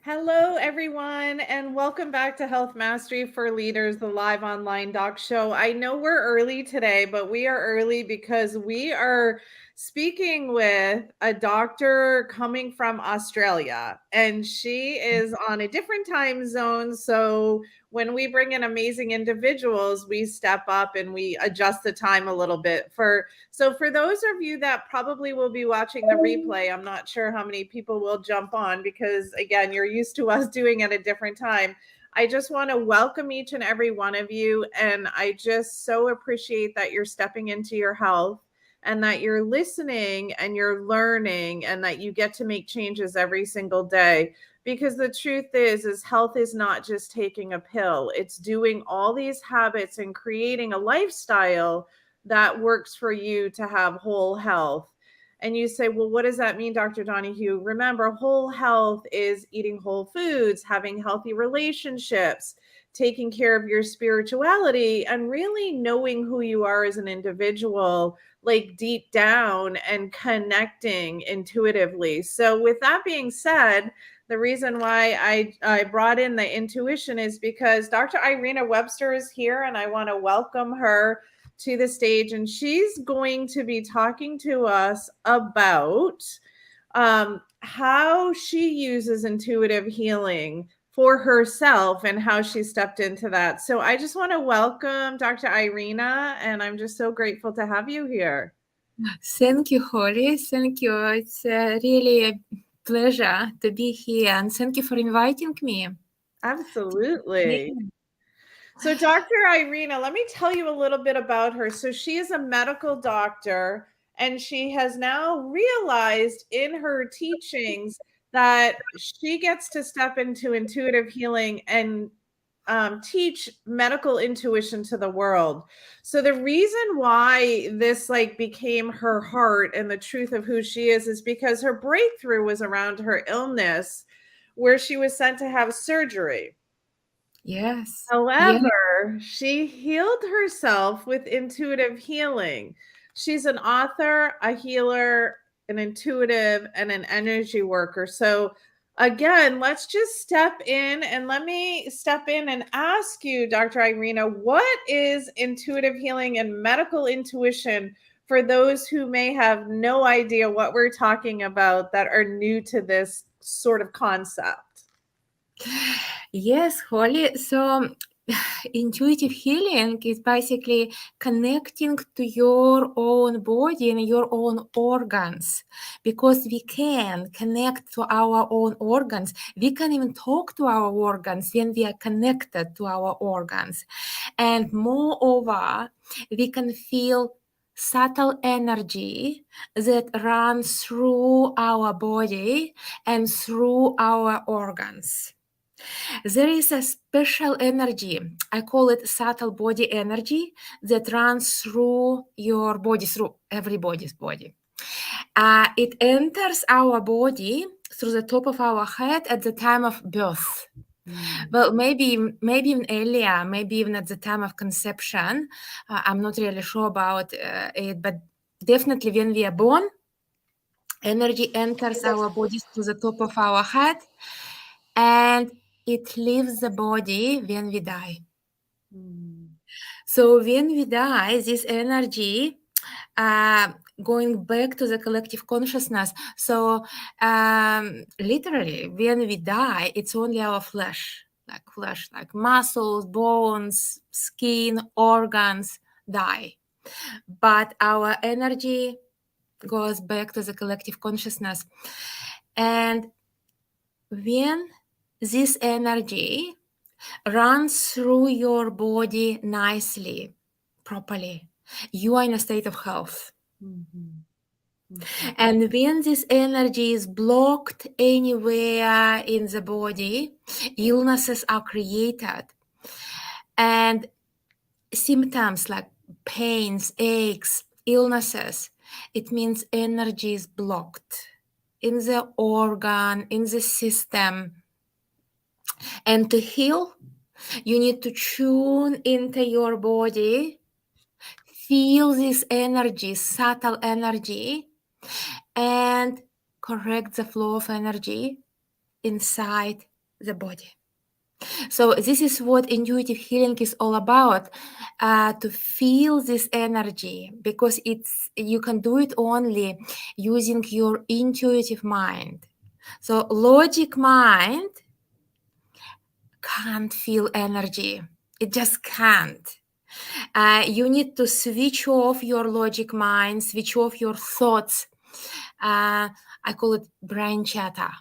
Hello, everyone, and welcome back to Health Mastery for Leaders, the live online doc show. I know we're early today, but we are early because we are speaking with a doctor coming from Australia, and she is on a different time zone. So when we bring in amazing individuals, we step up and we adjust the time a little bit. So for those of you that probably will be watching the replay, I'm not sure how many people will jump on because again, you're used to us doing it at a different time. I just want to welcome each and every one of you, and I just so appreciate that you're stepping into your health and that you're listening and you're learning and that you get to make changes every single day. Because the truth is health is not just taking a pill. It's doing all these habits and creating a lifestyle that works for you to have whole health. And you say, well, what does that mean, Dr. Donahue? Remember, whole health is eating whole foods, having healthy relationships, taking care of your spirituality, and really knowing who you are as an individual, like deep down, and connecting intuitively. So, with that being said, the reason why I brought in the intuition is because Dr. Irina Webster is here, and I want to welcome her to the stage, and she's going to be talking to us about how she uses intuitive healing for herself and how she stepped into that. So I just want to welcome Dr. Irina, and I'm just so grateful to have you here. Thank you, Holly. Thank you. It's really a pleasure to be here, and thank you for inviting me. Absolutely. So, Dr. Irina, let me tell you a little bit about her. So, she is a medical doctor, and she has now realized in her teachings that she gets to step into intuitive healing and teach medical intuition to the world. So the reason why this became her heart and the truth of who she is because her breakthrough was around her illness, where she was sent to have surgery. Yes. However, she healed herself with intuitive healing. She's an author, a healer, an intuitive, and an energy worker. So, again, let's just step in and let me step in and ask you, Dr. Irina, what is intuitive healing and medical intuition for those who may have no idea what we're talking about that are new to this sort of concept? Yes, Holly. So, intuitive healing is basically connecting to your own body and your own organs, because we can connect to our own organs. We can even talk to our organs when we are connected to our organs. And moreover, we can feel subtle energy that runs through our body and through our organs. There is a special energy, I call it subtle body energy, that runs through your body, through everybody's body. It enters our body through the top of our head at the time of birth. Well, maybe even earlier, maybe even at the time of conception. I'm not really sure about it, but definitely when we are born, energy enters our bodies through the top of our head, and it leaves the body when we die. So when we die, this energy going back to the collective consciousness. So literally, when we die, it's only our flesh, like muscles, bones, skin, organs die. But our energy goes back to the collective consciousness. And when this energy runs through your body nicely, properly, you are in a state of health. And when this energy is blocked anywhere in the body, illnesses are created. And symptoms like pains, aches, illnesses, it means energy is blocked in the organ, in the system. And to heal, you need to tune into your body, feel this energy, subtle energy, and correct the flow of energy inside the body. So this is what intuitive healing is all about, to feel this energy, because you can do it only using your intuitive mind. So logic mind can't feel energy. It just can't. You need to switch off your logic mind, switch off your thoughts. I call it brain chatter,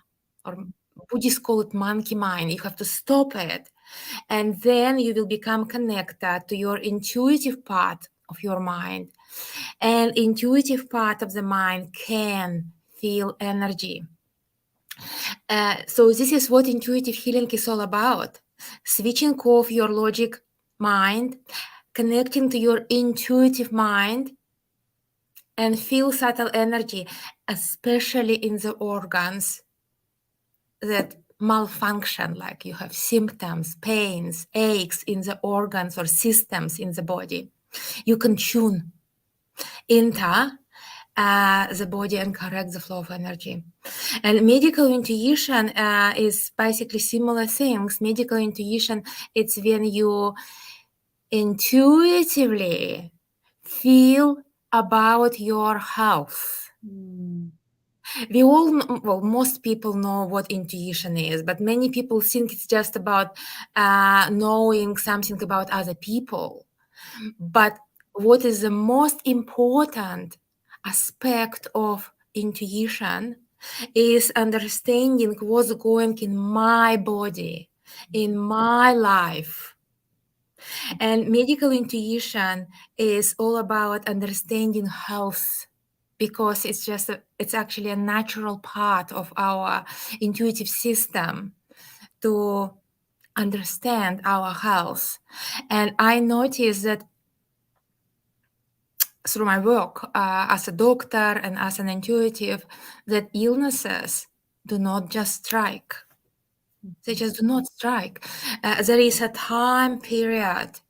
or Buddhists call it monkey mind. You have to stop it. And then you will become connected to your intuitive part of your mind. And intuitive part of the mind can feel energy. So this is what intuitive healing is all about. Switching off your logic mind, connecting to your intuitive mind, and feel subtle energy, especially in the organs that malfunction, like you have symptoms, pains, aches in the organs or systems in the body. You can tune into the body and correct the flow of energy. And medical intuition is basically similar things. Medical intuition, it's when you intuitively feel about your health. We all know, well, most people know what intuition is, but many people think it's just about knowing something about other people. But what is the most important aspect of intuition is understanding what's going in my body, in my life. And medical intuition is all about understanding health, because it's actually a natural part of our intuitive system to understand our health. And I noticed that through my work as a doctor and as an intuitive, that illnesses do not just strike. They just do not strike. There is a time period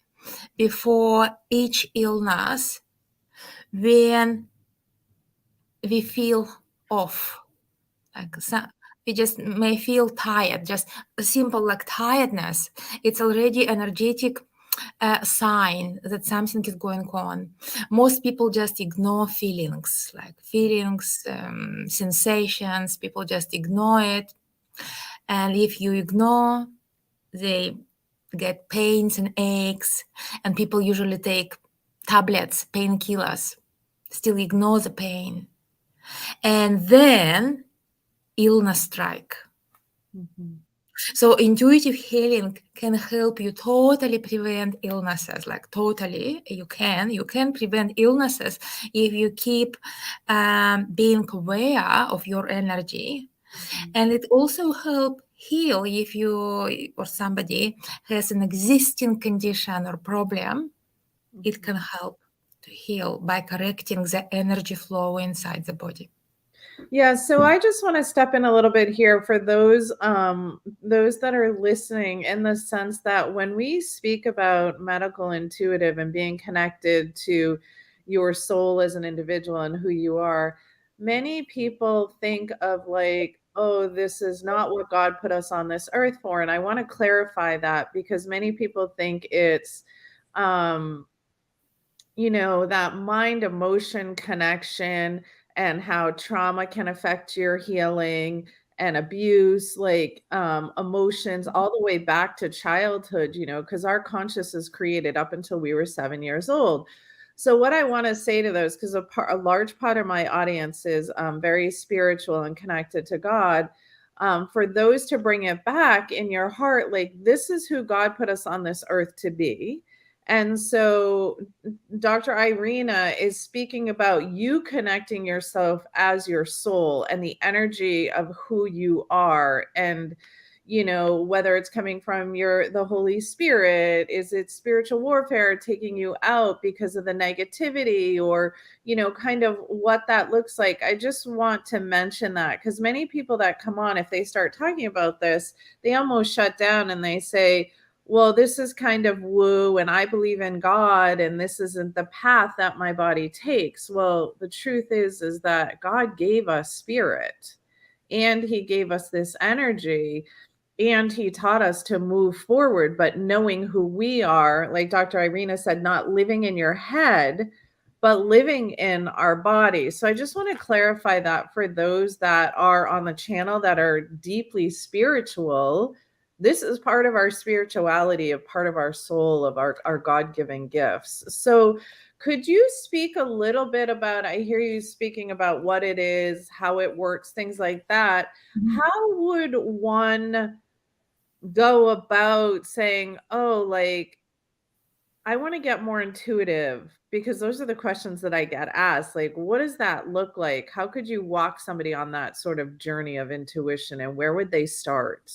before each illness when we feel off. Like we just may feel tired, just simple like tiredness. It's already energetic sign that something is going on. Most people just ignore feelings, sensations. People just ignore it. And if you ignore, they get pains and aches. And people usually take tablets, painkillers, still ignore the pain. And then illness strike. So intuitive healing can help you totally prevent illnesses, like totally you can prevent illnesses if you keep being aware of your energy. And it also help heal if you or somebody has an existing condition or problem. It can help to heal by correcting the energy flow inside the body. Yeah, so I just want to step in a little bit here for those that are listening, in the sense that when we speak about medical intuitive and being connected to your soul as an individual and who you are, many people think of like, oh, this is not what God put us on this earth for. And I want to clarify that, because many people think it's that mind emotion connection, and how trauma can affect your healing, and abuse, like emotions all the way back to childhood, because our conscious is created up until we were 7 years old. So what I want to say to those, because a large part of my audience is very spiritual and connected to God, for those to bring it back in your heart, like, this is who God put us on this earth to be. And so Dr. Irina is speaking about you connecting yourself as your soul and the energy of who you are. And, whether it's coming from the Holy Spirit, is it spiritual warfare taking you out because of the negativity, or, kind of what that looks like. I just want to mention that, because many people that come on, if they start talking about this, they almost shut down and they say, well, this is kind of woo, and I believe in God, and this isn't the path that my body takes. Well, the truth is that God gave us spirit, and he gave us this energy. and he taught us to move forward, but knowing who we are, like Dr. Irina said, not living in your head, but living in our body. So I just want to clarify that for those that are on the channel that are deeply spiritual. This is part of our spirituality, a part of our soul, of our God-given gifts. So could you speak a little bit about, I hear you speaking about what it is, how it works, things like that. How would one go about saying, oh, like, I want to get more intuitive? Because those are the questions that I get asked. Like, what does that look like? How could you walk somebody on that sort of journey of intuition, and where would they start?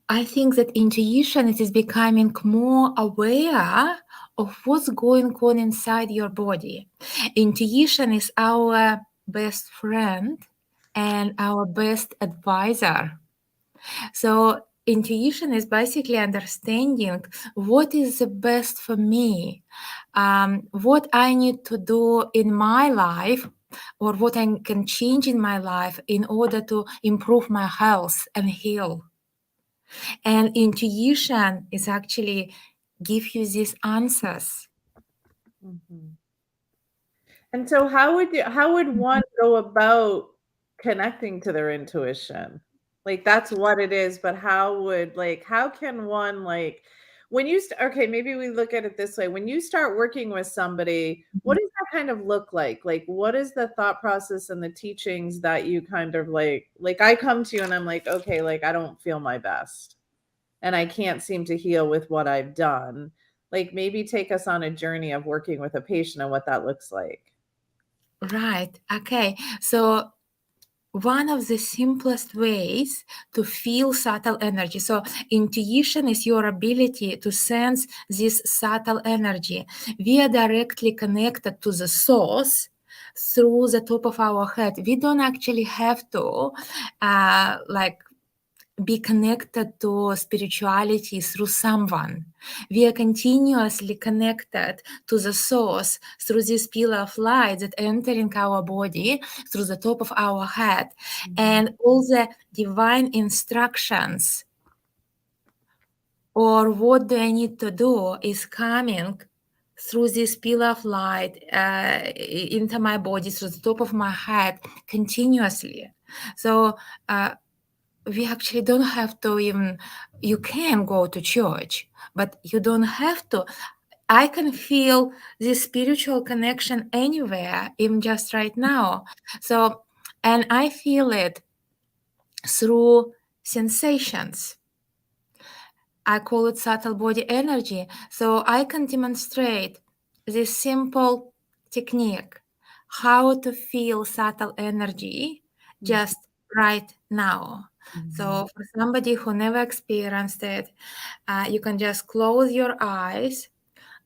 I think that intuition is becoming more aware of what's going on inside your body. Intuition is our best friend and our best advisor. So intuition is basically understanding what is the best for me, what I need to do in my life, or what I can change in my life in order to improve my health and heal. And intuition is actually give you these answers. Mhm. And so how would one go about connecting to their intuition? Like, that's what it is, but how can one, like, when you okay, maybe we look at it this way. When you start working with somebody, what does that kind of look like? Like, what is the thought process and the teachings that you kind of like I come to you and I'm like, okay, like I don't feel my best and I can't seem to heal with what I've done. Like, maybe take us on a journey of working with a patient and what that looks like. Right. Okay. So one of the simplest ways to feel subtle energy. So intuition is your ability to sense this subtle energy. We are directly connected to the source through the top of our head. We don't actually have to like be connected to spirituality through someone. We are continuously connected to the source through this pillar of light that entering our body through the top of our head. And all the divine instructions or what do I need to do is coming through this pillar of light into my body through the top of my head continuously. So we actually don't have to even, you can go to church, but you don't have to. I can feel this spiritual connection anywhere, even just right now. So, and I feel it through sensations. I call it subtle body energy. So I can demonstrate this simple technique, how to feel subtle energy just right now. So for somebody who never experienced it, you can just close your eyes,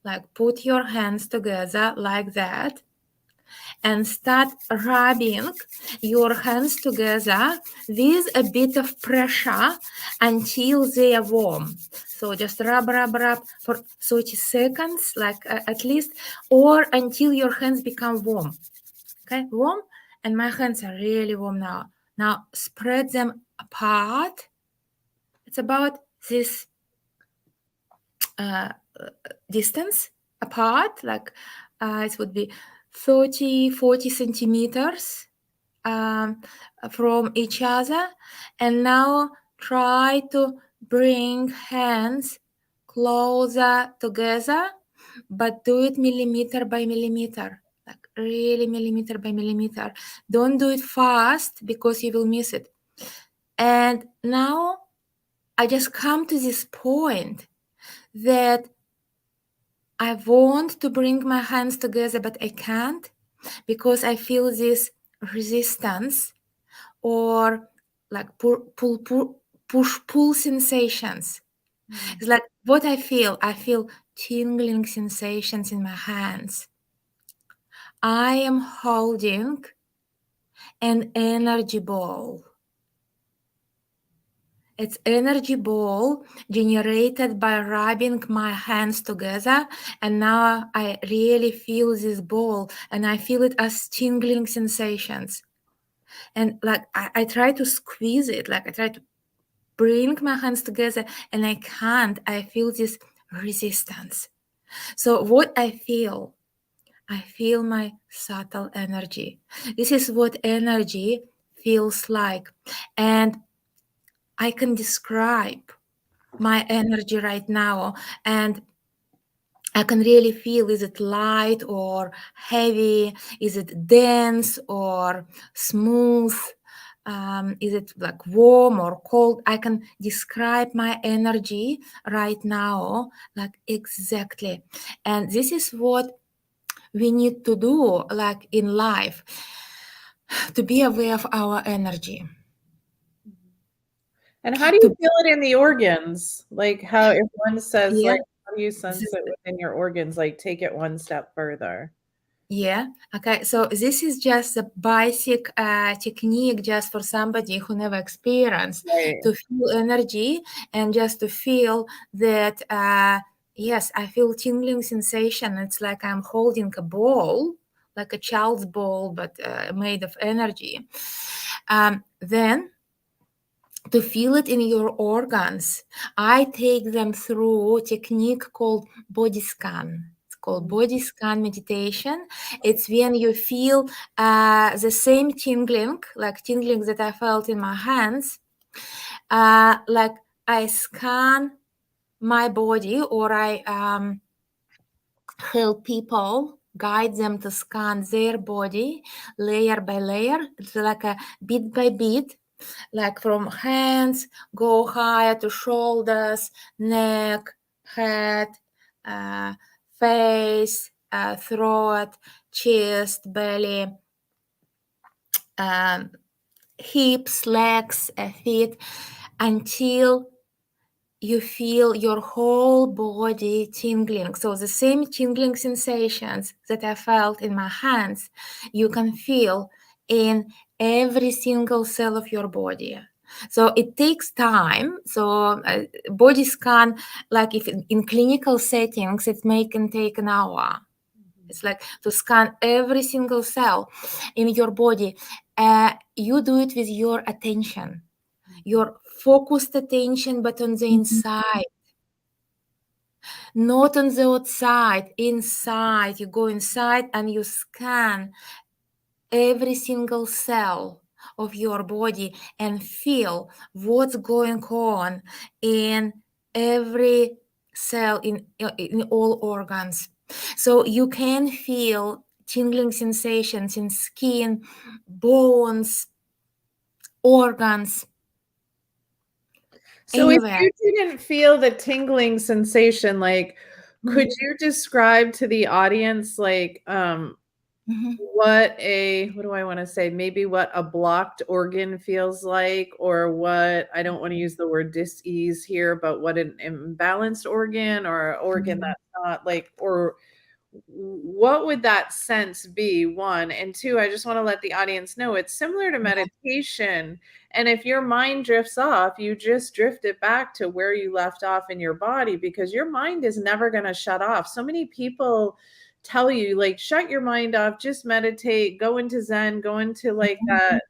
like put your hands together like that, and start rubbing your hands together with a bit of pressure until they are warm. So just rub, rub, rub for 30 seconds, like at least, or until your hands become warm. Okay, warm, and my hands are really warm now. Now spread them apart. It's about this distance apart, like it would be 30, 40 centimeters from each other. And now try to bring hands closer together, but do it millimeter by millimeter, like really millimeter by millimeter. Don't do it fast because you will miss it. And now I just come to this point that I want to bring my hands together, but I can't because I feel this resistance or like push-pull sensations. It's like what I feel tingling sensations in my hands. I am holding an energy ball. It's energy ball generated by rubbing my hands together. And now I really feel this ball and I feel it as tingling sensations. And like I try to squeeze it, like I try to bring my hands together, and I can't. I feel this resistance. So what I feel my subtle energy. This is what energy feels like. And I can describe my energy right now. And I can really feel, is it light or heavy? Is it dense or smooth? Is it like warm or cold? I can describe my energy right now, like exactly. And this is what we need to do, like in life, to be aware of our energy. And how do you To feel it in the organs? Like how if one says yeah, like how do you sense it within your organs? Like take it one step further. yeah. Okay. So this is just a basic technique, just for somebody who never experienced, Right. to feel energy and just to feel that. Yes, I feel tingling sensation. It's like I'm holding a ball, like a child's ball, but made of energy. Then to feel it in your organs, I take them through a technique called body scan. It's called body scan meditation. It's when you feel the same tingling, like tingling that I felt in my hands, like I scan my body, or I help people, guide them to scan their body layer by layer. It's like a bit by bit, like from hands, go higher to shoulders, neck, head, uh, face, throat, chest, belly, um, hips, legs, feet, until you feel your whole body tingling. So the same tingling sensations that I felt in my hands, you can feel in every single cell of your body. So it takes time. So body scan, like if in clinical settings, it can take an hour. It's like to scan every single cell in your body. You do it with your attention, your focused attention, but on the inside, not on the outside, inside. You go inside and you scan every single cell of your body and feel what's going on in every cell, in all organs. So you can feel tingling sensations in skin, bones, organs, So if anywhere. you didn't feel the tingling sensation, like could Mhm. you describe to the audience like Mhm. what do I want to say? Maybe what a blocked organ feels like, or what I don't want to use the word dis-ease here, but what an imbalanced organ or an organ Mhm. that's not like, or what would that sense be? One, and two, I just want to let the audience know it's similar to Yeah. meditation. And if your mind drifts off, you just drift it back to where you left off in your body, because your mind is never going to shut off. So many people tell you like shut your mind off, just meditate, go into zen, go into like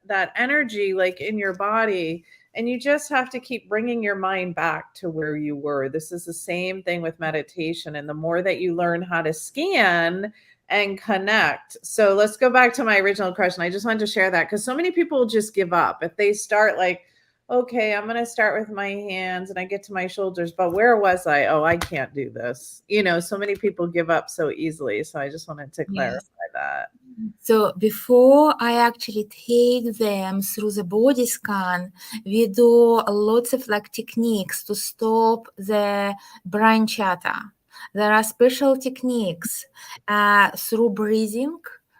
that energy like in your body, and you just have to keep bringing your mind back to where you were. This is the same thing with meditation. And the more that you learn how to scan and connect. So let's go back to my original question. I just wanted to share that because so many people just give up. If they start like, okay, I'm going to start with my hands and I get to my shoulders, but where was I? Oh, I can't do this. So many people give up so easily. So I just wanted to clarify Yes. that. So before I actually take them through the body scan, we do lots of like techniques to stop the brain chatter. There are special techniques through breathing,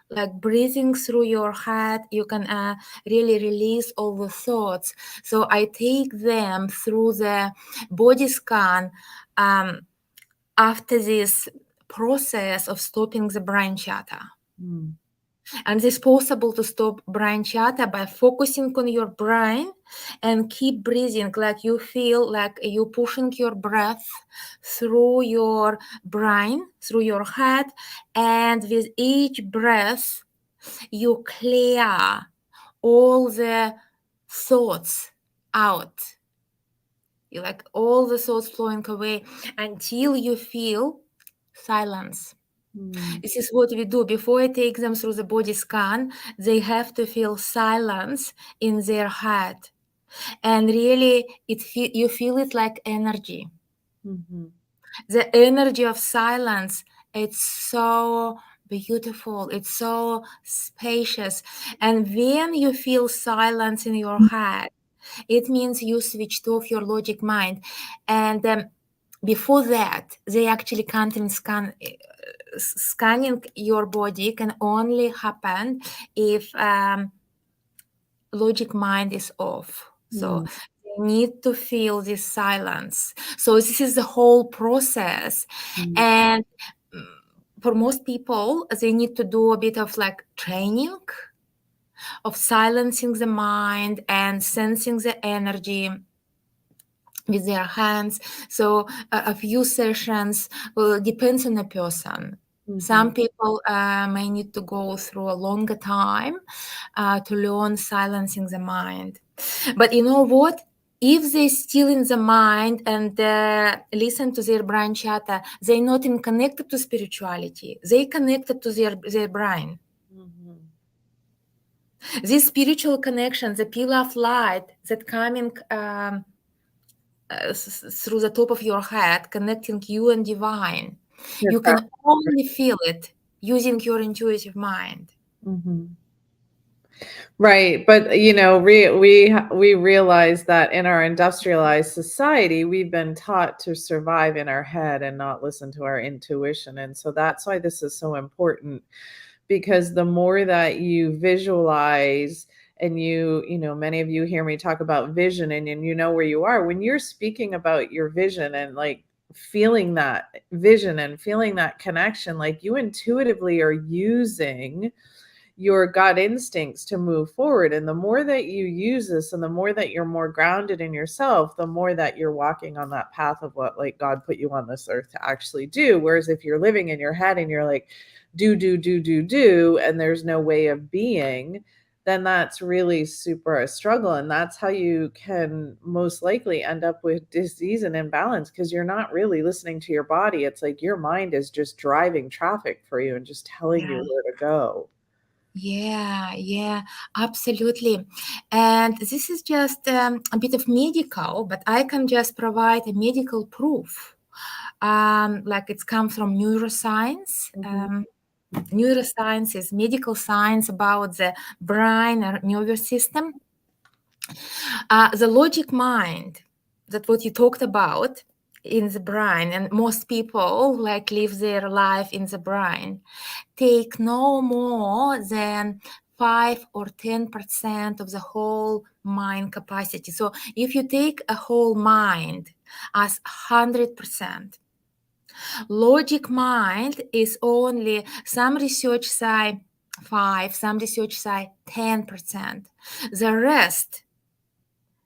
like breathing through your head. You can really release all the thoughts. So I take them through the body scan after this process of stopping the brain chatter. Mm. And it's possible to stop brain chatter by focusing on your brain and keep breathing, like you feel like you pushing your breath through your brain, through your head. And with each breath, you clear all the thoughts out. You like all the thoughts flowing away until you feel silence. This is what we do. Before I take them through the body scan, they have to feel silence in their head. And really, you feel it like energy. The energy of silence, it's so beautiful. It's so spacious. And when you feel silence in your head, it means you switched off your logic mind. And before that, they actually can't even scanning your body can only happen if logic mind is off. So they need to feel this silence. So this is the whole process. And for most people, they need to do a bit of like training of silencing the mind and sensing the energy with their hands. So a few sessions depends on the person. Some people may need to go through a longer time to learn silencing the mind. But you know what? If they still in the mind and listen to their brain chatter, they're not in connected to spirituality. They connected to their brain. This spiritual connection, the pillar of light that coming through the top of your head, connecting you and divine. You can only feel it using your intuitive mind. Right. But, we realize that in our industrialized society, we've been taught to survive in our head and not listen to our intuition. And so that's why this is so important, because the more that you visualize, and many of you hear me talk about vision, and you know where you are when you're speaking about your vision and like feeling that vision and feeling that connection, like you intuitively are using your gut instincts to move forward. And the more that you use this, and the more that you're more grounded in yourself, the more that you're walking on that path of what like God put you on this earth to actually do. Whereas if you're living in your head and you're like, do, and there's no way of being, then that's really super a struggle. And that's how you can most likely end up with disease and imbalance, because you're not really listening to your body. It's like your mind is just driving traffic for you and just telling you where to go. Yeah, absolutely. And this is just a bit of medical, but I can just provide a medical proof. Like it's come from neuroscience. Neuroscience is medical science about the brain or nervous system. The logic mind, that what you talked about in the brain, and most people like live their life in the brain, take no more than 5 or 10% of the whole mind capacity. So if you take a whole mind as 100%, logic mind is only, some research say 5, some research say 10%. The rest,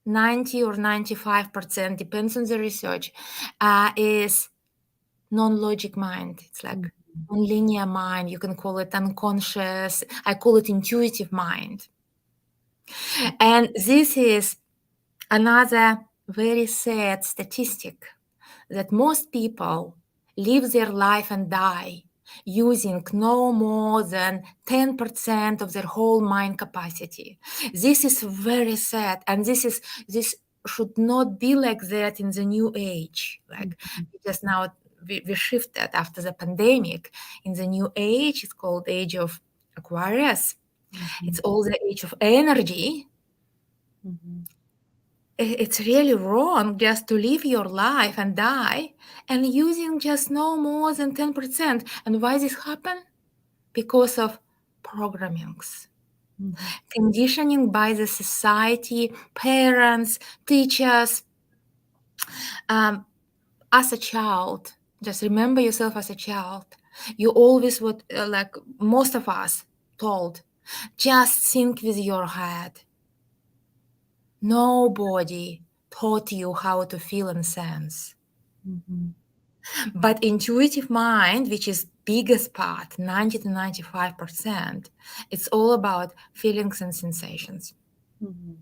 90 or 95%, depends on the research, is non-logic mind. It's like non-linear mind. You can call it unconscious. I call it intuitive mind. And this is another very sad statistic, that most people live their life and die using no more than 10% of their whole mind capacity. This is very sad, and this should not be like that in the new age. Like just now we shifted after the pandemic. In the new age, it's called age of Aquarius. It's all the age of energy. It's really wrong just to live your life and die and using just no more than 10%. And why this happen? Because of programmings. Conditioning by the society, parents, teachers. As a child, just remember yourself as a child. You always would, like most of us told, just think with your head. Nobody taught you how to feel and sense. But intuitive mind, which is biggest part, 90 to 95%, it's all about feelings and sensations. Mhm.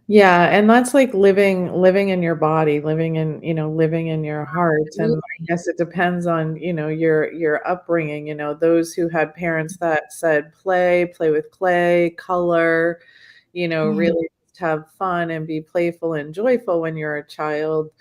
Yeah, and that's like living in your body, living in, living in your heart. And I guess it depends on, your upbringing, those who had parents that said play with clay, color, Mm, really just have fun and be playful and joyful when you're a child.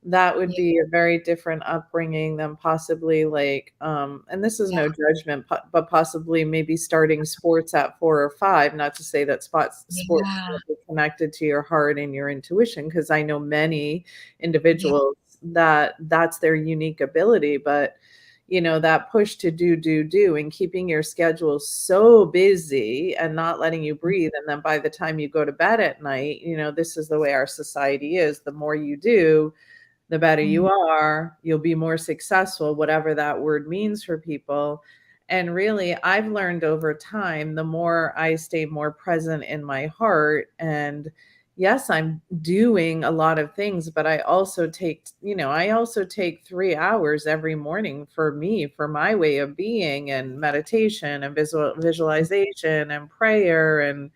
That would yeah, be a very different upbringing than possibly like, and this is no judgment, but possibly maybe starting sports at 4 or 5, not to say that sports yeah, can't be connected to your heart and your intuition, because I know many yeah, individuals that that's their unique ability, but that push to do, and keeping your schedule so busy and not letting you breathe. And then by the time you go to bed at night, this is the way our society is. The more you do, the better mm, you are, you'll be more successful, whatever that word means for people. And really, I've learned over time, the more I stay more present in my heart, and yes, I'm doing a lot of things, but I also take 3 hours every morning for me, for my way of being, and meditation and visualization and prayer, and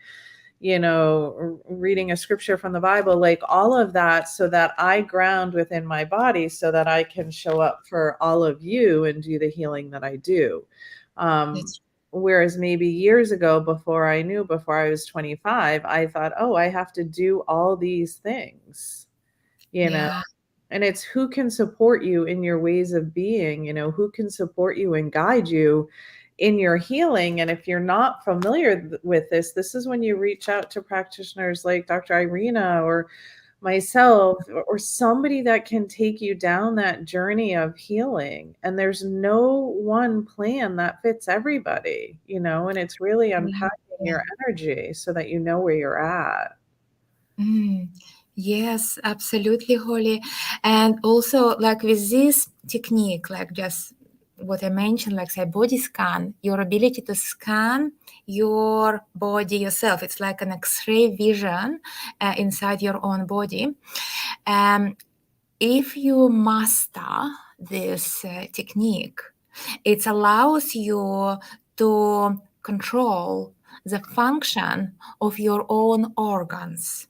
reading a scripture from the Bible, like all of that, so that I ground within my body so that I can show up for all of you and do the healing that I do. Um, that's Whereas maybe years ago, before I was 25, I thought, oh, I have to do all these things, you know, yeah, and it's who can support you in your ways of being, who can support you and guide you in your healing. And if you're not familiar with this is when you reach out to practitioners like Dr. Irina or myself, or somebody that can take you down that journey of healing. And there's no one plan that fits everybody, and it's really yeah, unpacking yeah. your energy so that you know where you're at. Mm, yes, absolutely, Holly. And also, like with this technique, like just what I mentioned, like say body scan, your ability to scan your body yourself. It's like an X-ray vision inside your own body. Um, if you master this technique, it allows you to control the function of your own organs.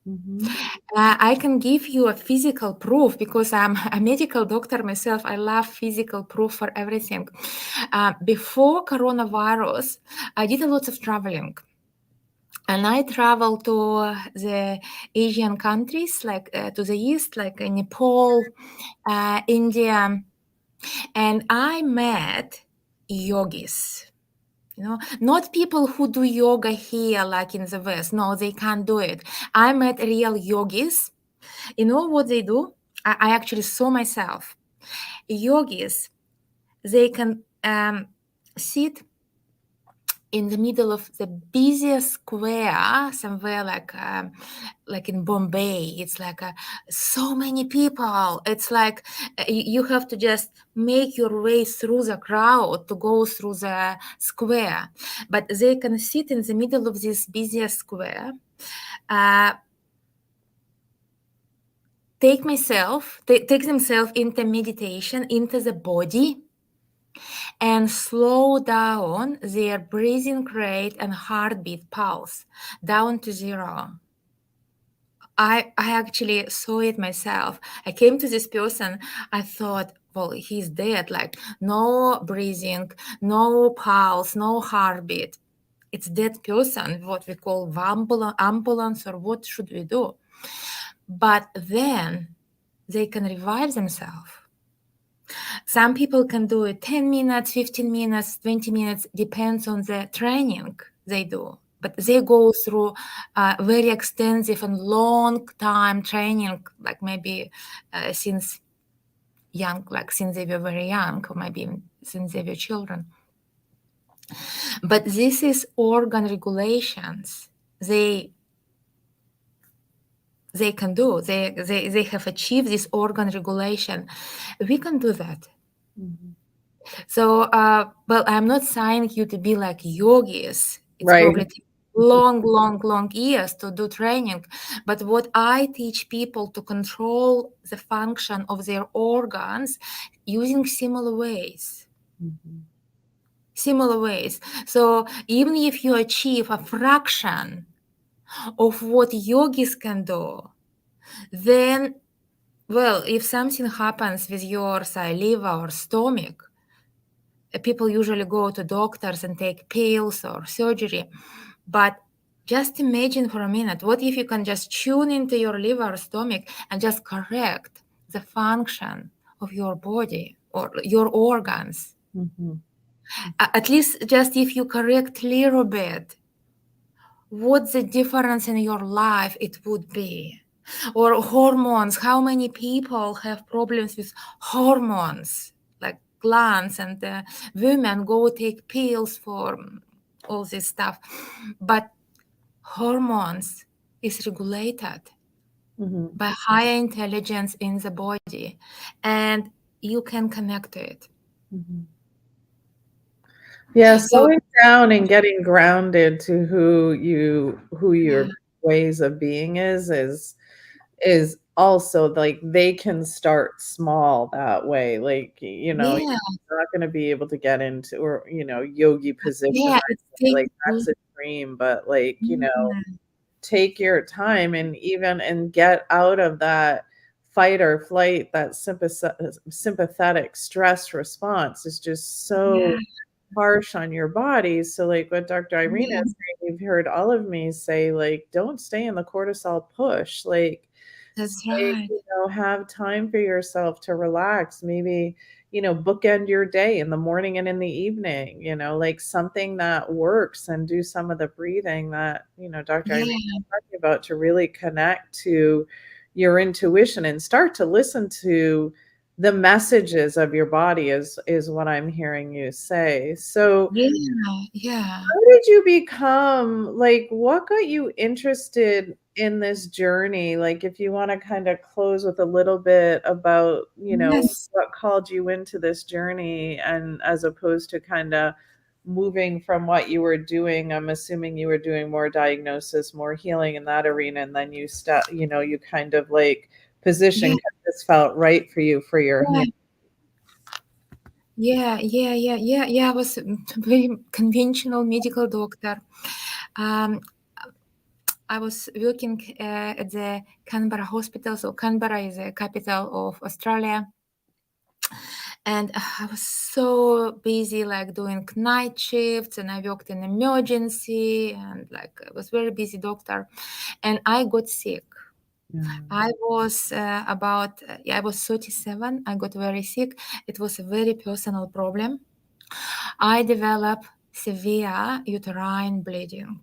Mm-hmm. I can give you a physical proof because I'm a medical doctor myself. I love physical proof for everything. Before coronavirus, I did a lot of traveling. And I traveled to the Asian countries, like to the east, like Nepal, India, and I met yogis. Not people who do yoga here, like in the West. No, they can't do it. I met real yogis. You know what they do? I actually saw myself. Yogis, they can sit in the middle of the busiest square somewhere like in Bombay. It's like so many people. It's like you have to just make your way through the crowd to go through the square. But they can sit in the middle of this busiest square, uh, take themselves into meditation, into the body, and slow down their breathing rate and heartbeat pulse down to 0. I actually saw it myself. I came to this person. I thought, well, he's dead. Like no breathing, no pulse, no heartbeat. It's dead person. What we call ambulance, or what should we do? But then they can revive themselves. Some people can do it 10 minutes, 15 minutes, 20 minutes, depends on the training they do. But they go through very extensive and long time training, like maybe since young, like since they were very young, or maybe even since they were children. But this is organ regulations. They can do. They have achieved this organ regulation. We can do that. Mm-hmm. So, well, I'm not saying you to be like yogis. It's Right. probably long years to do training. But what I teach people to control the function of their organs using similar ways. Similar ways. So even if you achieve a fraction of what yogis can do, then, well, if something happens with your, say, liver or stomach, people usually go to doctors and take pills or surgery. But just imagine for a minute, what if you can just tune into your liver or stomach and just correct the function of your body or your organs? At least just if you correct a little bit, what the difference in your life it would be. Or hormones, how many people have problems with hormones, like glands, and women go take pills for all this stuff. But hormones is regulated by higher intelligence in the body, and you can connect to it. Yeah, So slowing down and getting grounded to who your yeah, ways of being is also like they can start small that way. Like, yeah, you're not gonna be able to get into or, yogi position yeah, right it away. takes Like that's a dream, but like, yeah, take your time and even and get out of that fight or flight, that sympathetic stress response is just so yeah, harsh on your body. So, like what Dr. Irina yeah, is saying, you've heard all of me say, like, don't stay in the cortisol push. Like, that's say, right. have time for yourself to relax. Maybe, bookend your day in the morning and in the evening, like something that works and do some of the breathing that, Dr. Irene Yeah, was talking about to really connect to your intuition and start to listen to the messages of your body is what I'm hearing you say. So yeah, yeah. how did you become like, what got you interested in this journey? Like, if you wanna kinda close with a little bit about, Yes. what called you into this journey and as opposed to kinda moving from what you were doing, I'm assuming you were doing more diagnosis, more healing in that arena, and then you kind of, like, Yeah, position 'cause this felt right for you for your yeah, healing. yeah. I was a very conventional medical doctor. Um, I was working at the Canberra hospital. So Canberra is the capital of Australia. And I was so busy, like doing night shifts, and I worked in emergency, and like I was very busy doctor. And I got sick. I was I was 37. I got very sick. It was a very personal problem. I developed severe uterine bleeding.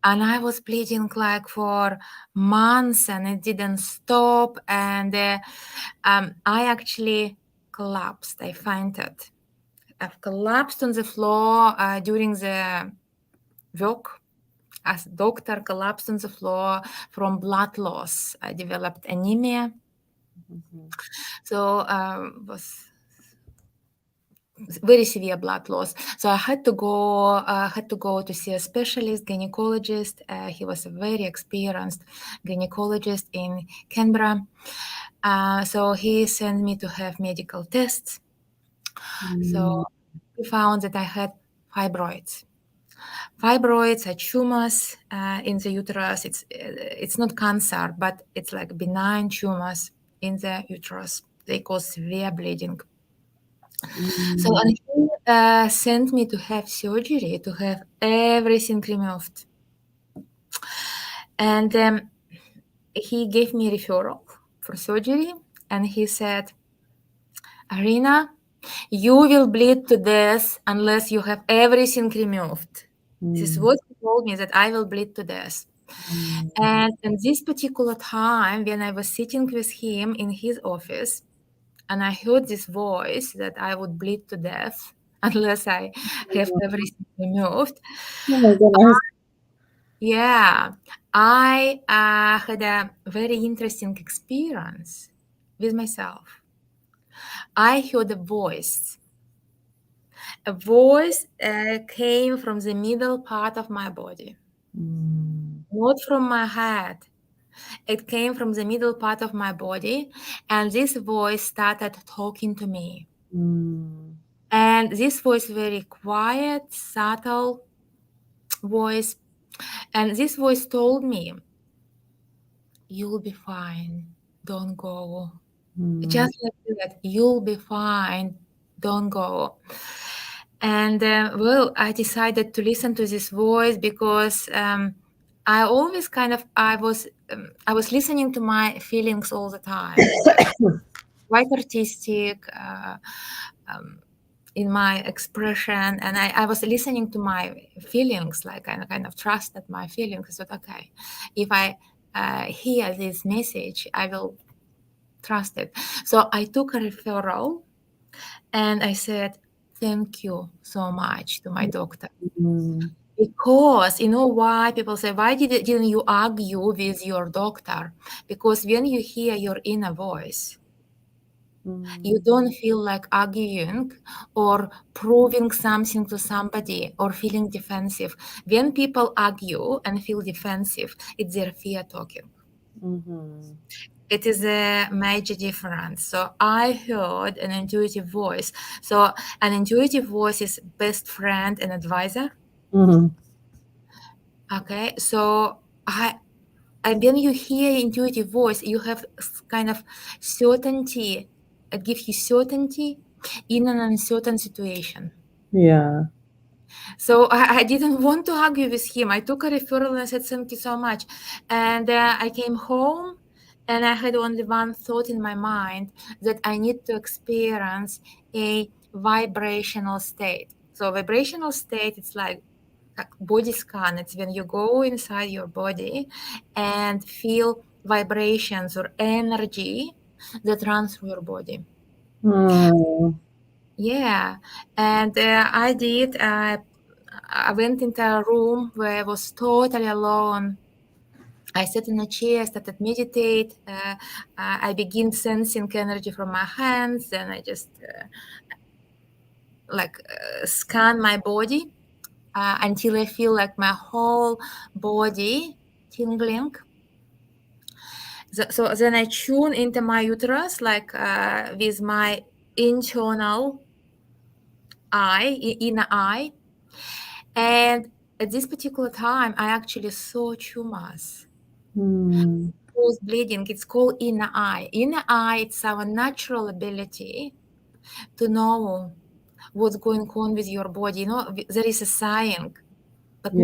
And I was bleeding like for months and it didn't stop. And I actually collapsed. I fainted. I've collapsed on the floor during the work. As doctor, collapsed on the floor from blood loss. I developed anemia. So was very severe blood loss. So I had to go to see a specialist gynecologist. He was a very experienced gynecologist in Canberra. So he sent me to have medical tests. So he found that I had fibroids. Fibroids are tumors in the uterus. It's not cancer, but it's like benign tumors in the uterus. They cause severe bleeding. So and he sent me to have surgery to have everything removed, and he gave me referral for surgery, and he said, "Irina, you will bleed to death unless you have everything removed." This is what he told me, that I will bleed to death. And in this particular time, when I was sitting with him in his office, and I heard this voice that I would bleed to death unless I have everything removed. Oh my goodness. Yeah, I had a very interesting experience with myself. I heard a voice A voice came from the middle part of my body, not from my head. It came from the middle part of my body, and this voice started talking to me. And this voice, very quiet, subtle voice, and this voice told me, "You'll be fine. Don't go." Just like that, "You'll be fine. Don't go." And well, I decided to listen to this voice because I always I was listening to my feelings all the time. Like quite artistic um, in my expression, and I was listening to my feelings. Like I kind of trusted my feelings. I thought, okay, if I hear this message, I will trust it. So I took a referral and I said, thank you so much to my doctor. Because you know why people say, why didn't you argue with your doctor? Because when you hear your inner voice, you don't feel like arguing or proving something to somebody or feeling defensive. When people argue and feel defensive, it's their fear talking. It is a major difference. So I heard an intuitive voice. So an intuitive voice is best friend and advisor. Okay. So and when you hear intuitive voice, you have kind of certainty. It gives you certainty in an uncertain situation. Yeah. So I didn't want to argue with him. I took a referral and I said, thank you so much. And I came home and I had only one thought in my mind, that I need to experience a vibrational state. So vibrational state, it's like a body scan. It's when you go inside your body and feel vibrations or energy that runs through your body. Yeah, and I did. I went into a room where I was totally alone. I sat in a chair, started meditate. I begin sensing energy from my hands, and I just scan my body until I feel like my whole body tingling. So then I tune into my uterus, with my internal inner eye. And at this particular time, I actually saw tumors. It was bleeding. It's called inner eye. Inner eye, it's our natural ability to know what's going on with your body. You know, there is a saying, but Yeah.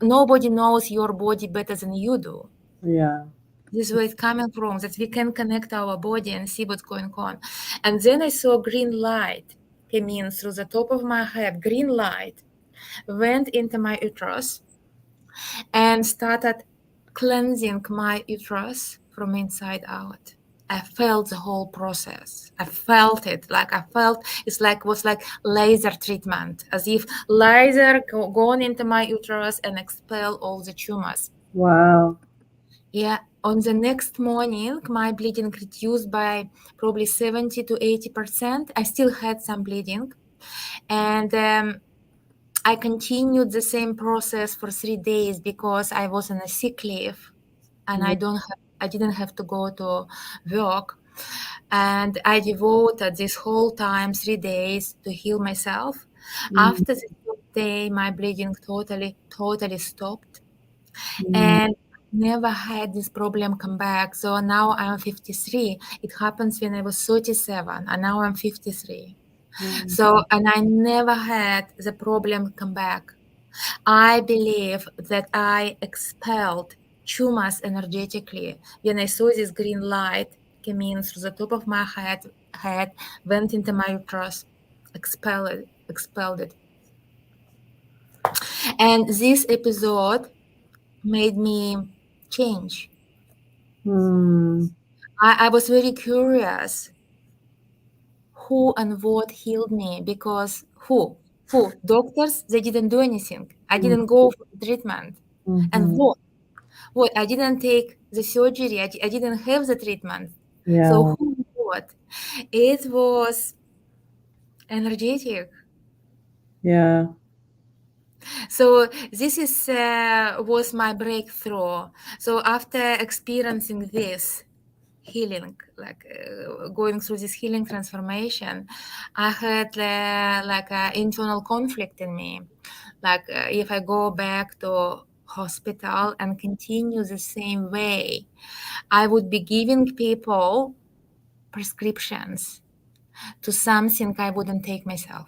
nobody knows your body better than you do. Yeah. This is where it's coming from, that we can connect our body and see what's going on. And then I saw green light came in through the top of my head. Green light went into my uterus and started cleansing my uterus from inside out. I felt the whole process. I felt it. Was like laser treatment, as if laser gone into my uterus and expel all the tumors. Wow. Yeah. On the next morning, my bleeding reduced by probably 70 to 80%. I still had some bleeding. And I continued the same process for 3 days because I was on a sick leave and I didn't have to go to work. And I devoted this whole time, 3 days, to heal myself. After the third day, my bleeding totally stopped. And never had this problem come back. So now I'm 53. It happens when I was 37 and now I'm 53. So, and I never had the problem come back. I believe that I expelled tumors energetically when I saw this green light came in through the top of my head, went into my uterus, expelled it. And this episode made me change. I was very curious who and what healed me, because who doctors, they didn't do anything. I didn't go for treatment. And what I didn't take the surgery. I didn't have the treatment. So Yeah. who, what? It was energetic. Yeah. So this is was my breakthrough. So after experiencing this healing, like going through this healing transformation, I had like an internal conflict in me. Like if I go back to hospital and continue the same way, I would be giving people prescriptions to something I wouldn't take myself.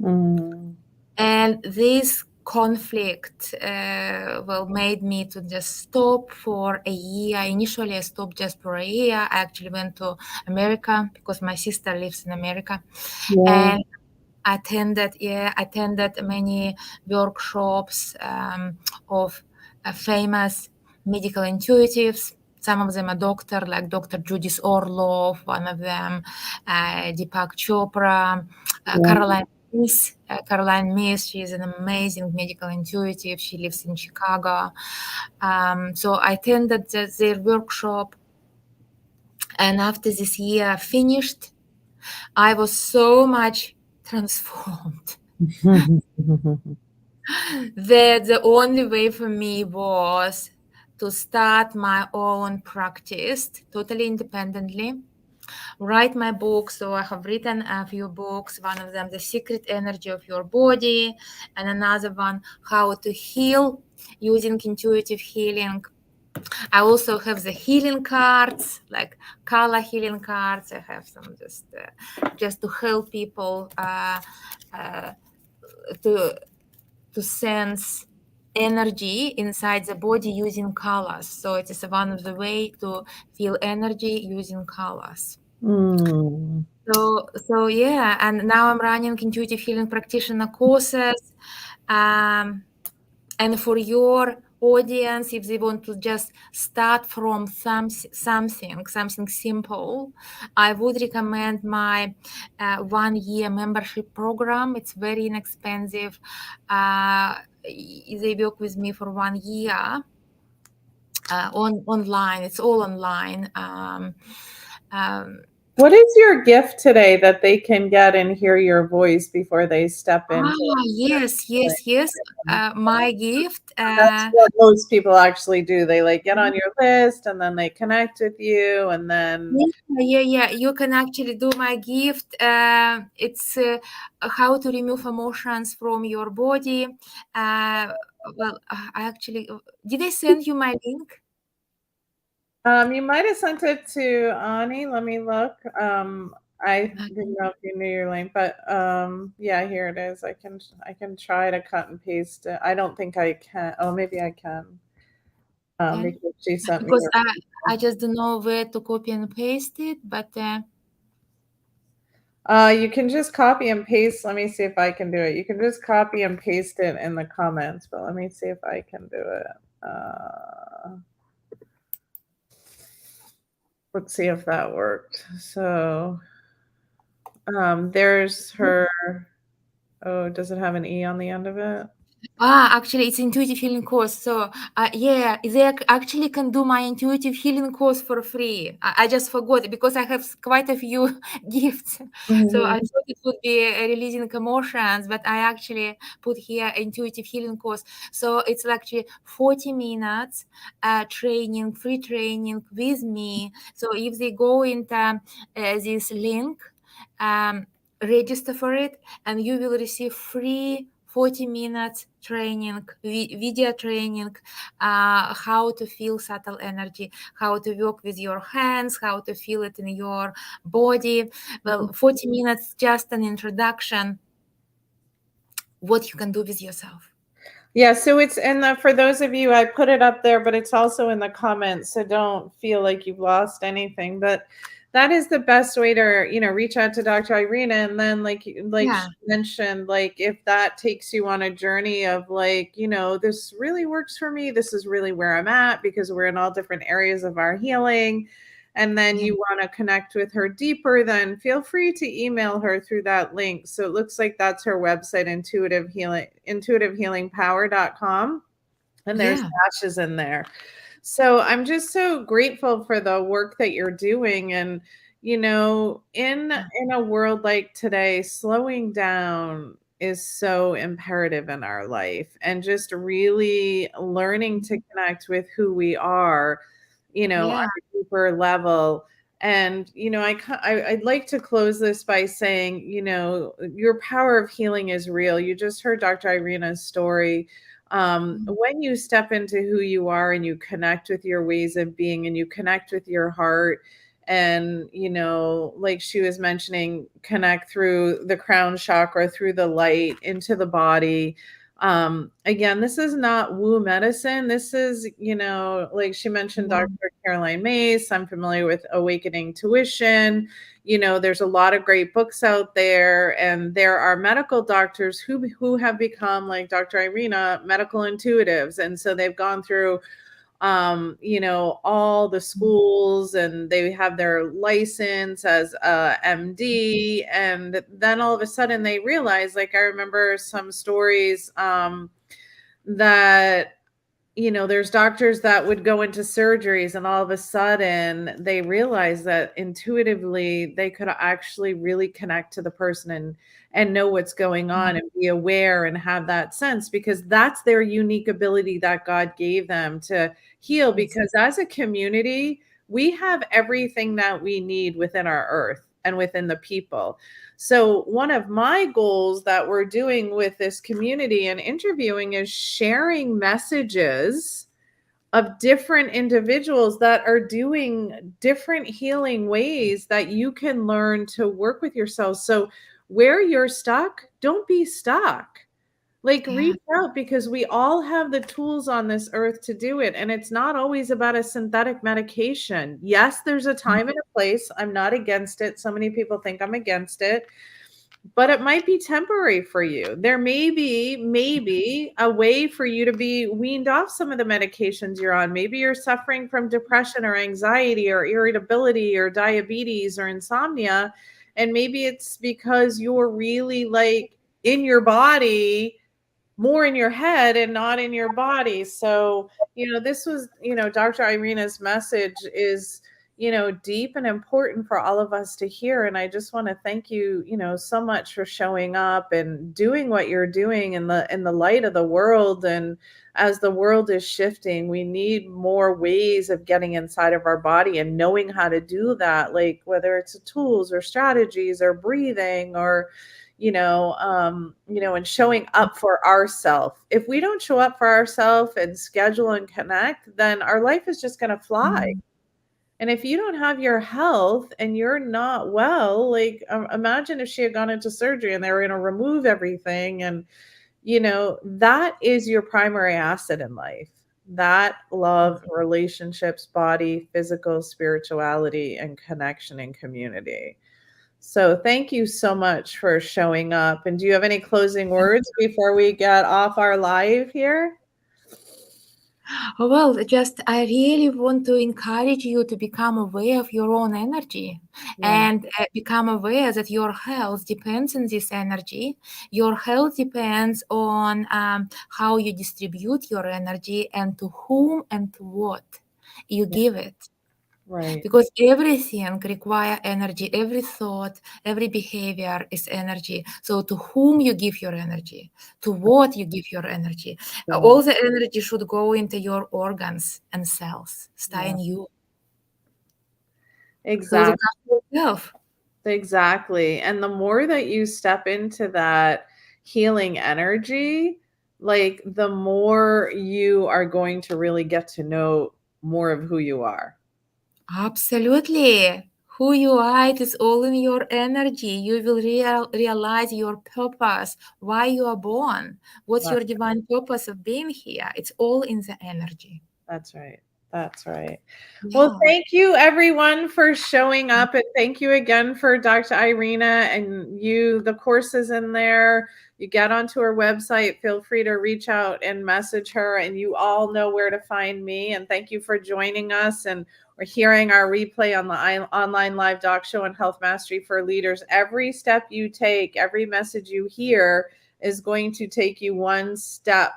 Mm. And this conflict made me to just stop for a year. Initially, I stopped just for a year. I actually went to America because my sister lives in America, Yeah. and attended many workshops of famous medical intuitives. Some of them are doctor, like Dr. Judith Orlov, one of them, Deepak Chopra, Yeah. Caroline Myss. She is an amazing medical intuitive. She lives in Chicago. So I attended their workshop, and after this year finished, I was so much transformed that the only way for me was to start my own practice totally independently, write my books. So I have written a few books, one of them, The Secret Energy of Your Body, and another one, How to Heal Using Intuitive Healing. I also have the healing cards, like color healing cards. I have some just to help people to sense energy inside the body using colors. So it is one of the way to feel energy using colors. Mm. So yeah, and now I'm running intuitive healing practitioner courses. And for your audience, if they want to just start from something simple, I would recommend my 1-year membership program. It's very inexpensive. They work with me for 1 year online. It's all online. What is your gift today that they can get and hear your voice before they step into Yes. My gift. That's what most people actually do. They like get on your list and then they connect with you and then Yeah. You can actually do my gift. It's how to remove emotions from your body. I actually did I send you my link? you might have sent it to Ani. Let me look. I didn't know if you knew your link, but yeah, here it is. I can try to cut and paste it. I don't think I can. Oh, maybe I can. Yeah. Because she sent me Because her. I just don't know where to copy and paste it, but You can just copy and paste. Let me see if I can do it. You can just copy and paste it in the comments, but let me see if I can do it. Let's see if that worked. So there's her. Oh, does it have an E on the end of it? actually, it's intuitive healing course. So, yeah, they actually can do my intuitive healing course for free. I just forgot because I have quite a few gifts. So I thought it would be releasing emotions, but I actually put here intuitive healing course. So it's actually 40 minutes training, free training with me. So if they go into this link, register for it, and you will receive free 40 minutes training, video training, how to feel subtle energy, how to work with your hands, how to feel it in your body. Well, 40 minutes, just an introduction, what you can do with yourself. Yeah, so it's in the, for those of you, I put it up there, but it's also in the comments. So don't feel like you've lost anything. But that is the best way to, reach out to Dr. Irina. And then like Yeah. she mentioned, like if that takes you on a journey of like, this really works for me. This is really where I'm at because we're in all different areas of our healing. And then you want to connect with her deeper, then feel free to email her through that link. So it looks like that's her website, intuitivehealingpower.com. And there's dashes in there. So I'm just so grateful for the work that you're doing. And, in a world like today, slowing down is so imperative in our life, and just really learning to connect with who we are, on Yeah. a deeper level. And I'd like to close this by saying, your power of healing is real. You just heard Dr. Irina's story. When you step into who you are and you connect with your ways of being and you connect with your heart, and like she was mentioning, connect through the crown chakra, through the light into the body. Again, this is not woo medicine. This is, like she mentioned, Yeah. Dr. Caroline Mace. I'm familiar with Awakening Tuition. There's a lot of great books out there, and there are medical doctors who have become, like Dr. Irina, medical intuitives, and so they've gone through all the schools, and they have their license as a MD. And then all of a sudden they realize, like, I remember some stories that there's doctors that would go into surgeries, and all of a sudden they realize that intuitively they could actually really connect to the person and know what's going on and be aware and have that sense, because that's their unique ability that God gave them to heal. Because as a community, we have everything that we need within our earth and within the people. So one of my goals that we're doing with this community and interviewing is sharing messages of different individuals that are doing different healing ways that you can learn to work with yourself. So where you're stuck, don't be stuck. Like, Yeah. reach out, because we all have the tools on this earth to do it. And it's not always about a synthetic medication. Yes, there's a time and a place. I'm not against it. So many people think I'm against it, but it might be temporary for you. There may be maybe a way for you to be weaned off some of the medications you're on. Maybe you're suffering from depression or anxiety or irritability or diabetes or insomnia. And maybe it's because you're really, like, in your body, more in your head and not in your body. So, this was, Dr. Irina's message is, deep and important for all of us to hear. And I just want to thank you, so much for showing up and doing what you're doing in the light of the world. And as the world is shifting, we need more ways of getting inside of our body and knowing how to do that, like whether it's tools or strategies or breathing or and showing up for ourselves. If we don't show up for ourselves and schedule and connect, then our life is just going to fly. And if you don't have your health and you're not well, like, imagine if she had gone into surgery and they were going to remove everything. And, that is your primary asset in life. That love, relationships, body, physical, spirituality, and connection and community. So thank you so much for showing up. And do you have any closing words before we get off our live here? Well, just I really want to encourage you to become aware of your own energy and become aware that your health depends on this energy. Your health depends on how you distribute your energy and to whom and to what you give it. Right. Because everything requires energy, every thought, every behavior is energy. So to whom you give your energy, to what you give your energy, all the energy should go into your organs and cells, stay in you. So look Exactly. after yourself. Exactly. And the more that you step into that healing energy, like, the more you are going to really get to know more of who you are. Absolutely. Who you are, it is all in your energy. You will realize your purpose, why you are born, what's your divine purpose of being here. It's all in the energy. That's right. That's right. Well, Yeah. thank you everyone for showing up. And thank you again for Dr. Irina, and the courses in there. You get onto her website, feel free to reach out and message her, and you all know where to find me. And thank you for joining us. And we're hearing our replay on the online live doc show on Health Mastery for Leaders. Every step you take, every message you hear is going to take you one step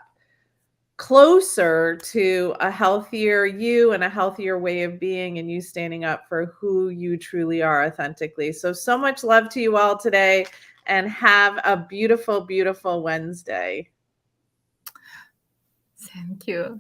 closer to a healthier you and a healthier way of being, and you standing up for who you truly are authentically. So much love to you all today, and have a beautiful, beautiful Wednesday. Thank you.